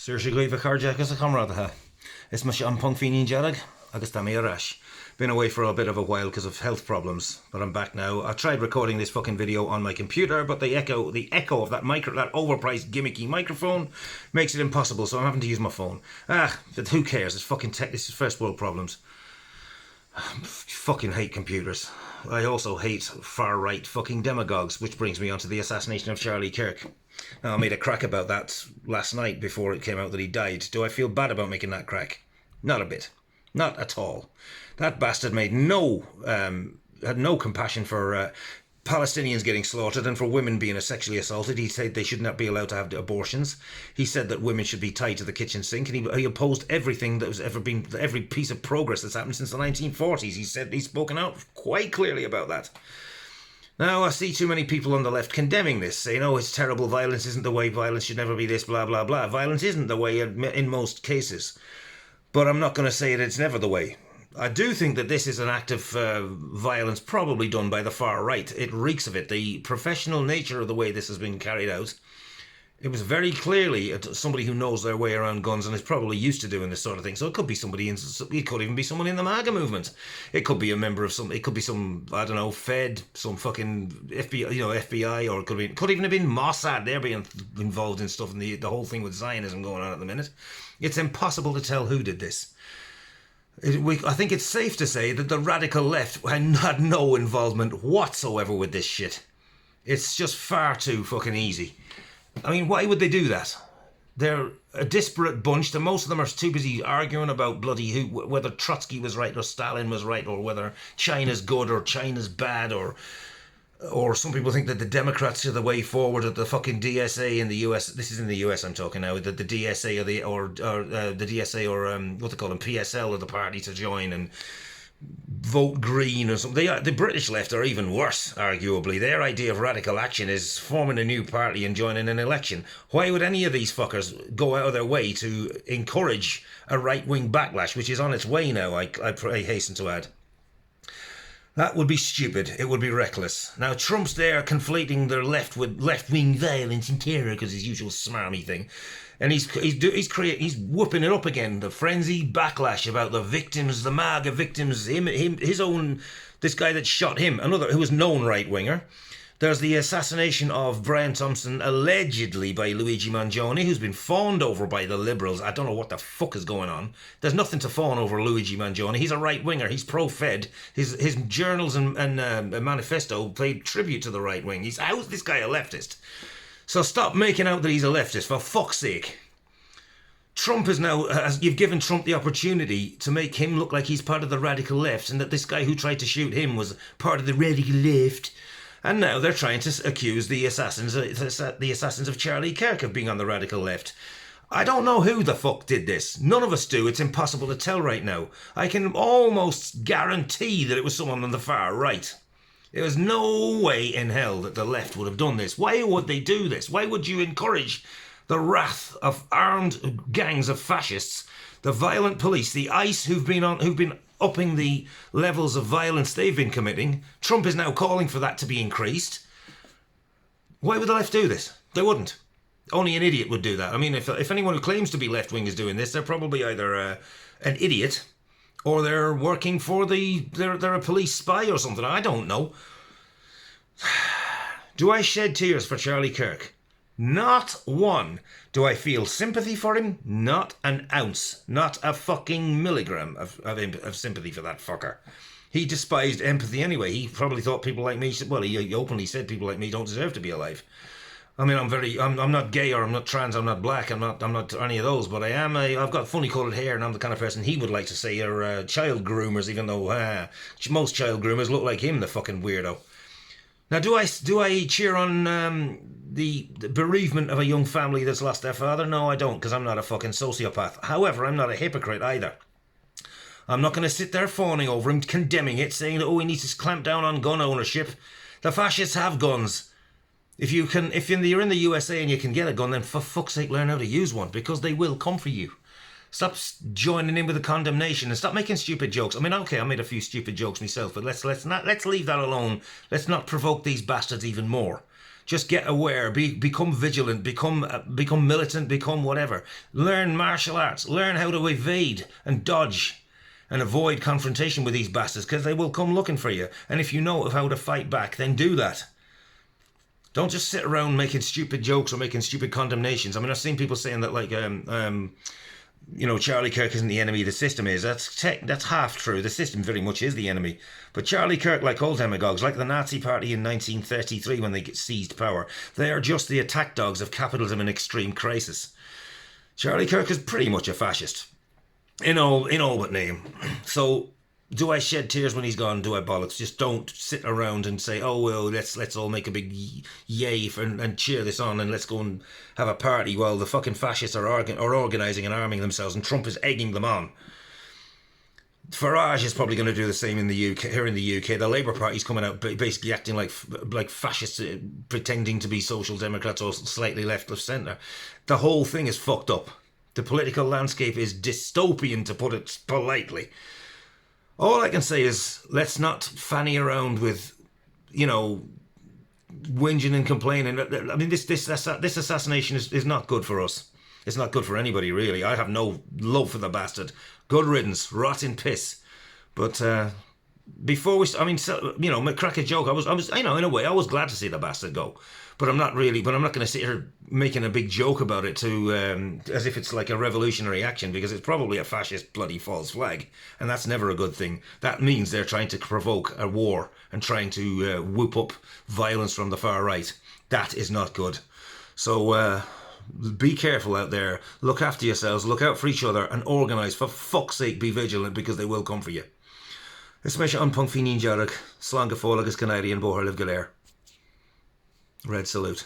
Saoirse Gleave carjackers a comrade. Is my an punk finin jarag? Agus tá mé rash. Been away for a bit of a while because of health problems, but I'm back now. I tried recording this fucking video on my computer, but the echo of that that overpriced gimmicky microphone makes it impossible, so I'm having to use my phone. But who cares? It's fucking tech. This is first world problems. Fucking hate computers. I also hate far-right fucking demagogues, which brings me on to the assassination of Charlie Kirk. Now, I made a crack about that last night before it came out that he died. Do I feel bad about making that crack? Not a bit. Not at all. That bastard made had no compassion for Palestinians getting slaughtered and for women being sexually assaulted. He said they should not be allowed to have abortions. He said that women should be tied to the kitchen sink, and he opposed everything that was ever been, every piece of progress that's happened since the 1940s. He said he's spoken out quite clearly about that. Now, I see too many people on the left condemning this, saying, oh, it's terrible, violence isn't the way, violence should never be this, blah, blah, blah. Violence isn't the way in most cases. But I'm not going to say that it's never the way. I do think that this is an act of violence probably done by the far right. It reeks of it. The professional nature of the way this has been carried out. It was very clearly somebody who knows their way around guns and is probably used to doing this sort of thing. So it could be somebody it could even be someone in the MAGA movement. It could be a member of it could be some, I don't know, Fed, some fucking FBI, FBI, or it could even have been Mossad. They're being involved in stuff, and the whole thing with Zionism going on at the minute. It's impossible to tell who did this. I think it's safe to say that the radical left had no involvement whatsoever with this shit. It's just far too fucking easy. I mean, why would they do that? They're a disparate bunch. Most of them are too busy arguing about bloody whether Trotsky was right or Stalin was right, or whether China's good or China's bad, or some people think that the Democrats are the way forward, at the fucking DSA in the US. This is in the US I'm talking now. That the DSA or the DSA or what they call them, PSL, are the party to join and vote green or something. The British left are even worse, arguably. Their idea of radical action is forming a new party and joining an election. Why would any of these fuckers go out of their way to encourage a right-wing backlash, which is on its way now, I hasten to add? That would be stupid. It would be reckless. Now, Trump's there conflating their left with left-wing violence and terror because his usual smarmy thing. And he's whooping it up again. The frenzy backlash about the victims, the MAGA victims, this guy that shot him, another who was known right-winger. There's the assassination of Brian Thompson, allegedly by Luigi Mangione, who's been fawned over by the Liberals. I don't know what the fuck is going on. There's nothing to fawn over Luigi Mangione. He's a right-winger. He's pro-Fed. His journals and manifesto paid tribute to the right wing. How's this guy a leftist? So stop making out that he's a leftist, for fuck's sake. Trump is now, you've given Trump the opportunity to make him look like he's part of the radical left, and that this guy who tried to shoot him was part of the radical left. And now they're trying to accuse the assassins of Charlie Kirk of being on the radical left. I don't know who the fuck did this. None of us do. It's impossible to tell right now. I can almost guarantee that it was someone on the far right. There was no way in hell that the left would have done this. Why would they do this? Why would you encourage the wrath of armed gangs of fascists, the violent police, the ICE who've been upping the levels of violence they've been committing? Trump is now calling for that to be increased. Why would the left do this? They wouldn't. Only an idiot would do that. I mean, if anyone who claims to be left-wing is doing this, they're probably either an idiot, or they're working for they're a police spy or something. I don't know. Do I shed tears for Charlie Kirk? Not one. Do I feel sympathy for him? Not an ounce. Not a fucking milligram of sympathy for that fucker. He despised empathy anyway. He probably thought people like me, he openly said people like me don't deserve to be alive. I mean, I'm not gay, or I'm not trans, I'm not black, I'm not any of those, but I've got funny coloured hair, and I'm the kind of person he would like to say are child groomers, even though most child groomers look like him, the fucking weirdo. Now, do I cheer on the bereavement of a young family that's lost their father? No, I don't, because I'm not a fucking sociopath. However, I'm not a hypocrite either. I'm not going to sit there fawning over him, condemning it, saying that, he needs to clamp down on gun ownership. The fascists have guns. If you're in the USA and you can get a gun, then for fuck's sake learn how to use one, because they will come for you. Stop joining in with the condemnation and stop making stupid jokes. I mean, okay, I made a few stupid jokes myself, but let's leave that alone. Let's not provoke these bastards even more. Just get aware, become vigilant, become militant, become whatever. Learn martial arts, learn how to evade and dodge and avoid confrontation with these bastards, because they will come looking for you. And if you know how to fight back, then do that. Don't just sit around making stupid jokes or making stupid condemnations. I mean, I've seen people saying that, like, Charlie Kirk isn't the enemy, the system is. That's half true. The system very much is the enemy. But Charlie Kirk, like all demagogues, like the Nazi Party in 1933 when they seized power, they are just the attack dogs of capitalism in extreme crisis. Charlie Kirk is pretty much a fascist, in all but name. So, do I shed tears when he's gone? Do I bollocks? Just don't sit around and say, oh, well, let's all make a big yay and cheer this on, and let's go and have a party while the fucking fascists are organising and arming themselves and Trump is egging them on. Farage is probably going to do the same in the UK. Here in the UK, the Labour Party's coming out basically acting like fascists, pretending to be social democrats or slightly left of centre. The whole thing is fucked up. The political landscape is dystopian, to put it politely. All I can say is, let's not fanny around with, whinging and complaining. I mean, this assassination is not good for us. It's not good for anybody, really. I have no love for the bastard. Good riddance, rotten piss. But before we, crack a joke. I was, in a way, I was glad to see the bastard go. But I'm not going to sit here making a big joke about it as if it's like a revolutionary action, because it's probably a fascist bloody false flag, and that's never a good thing. That means they're trying to provoke a war and trying to whoop up violence from the far right. That is not good. So be careful out there. Look after yourselves. Look out for each other and organise. For fuck's sake, be vigilant, because they will come for you. Is me an punk finin jarach, slán go fólagus Canadian Bohar Liv Galer. Red salute.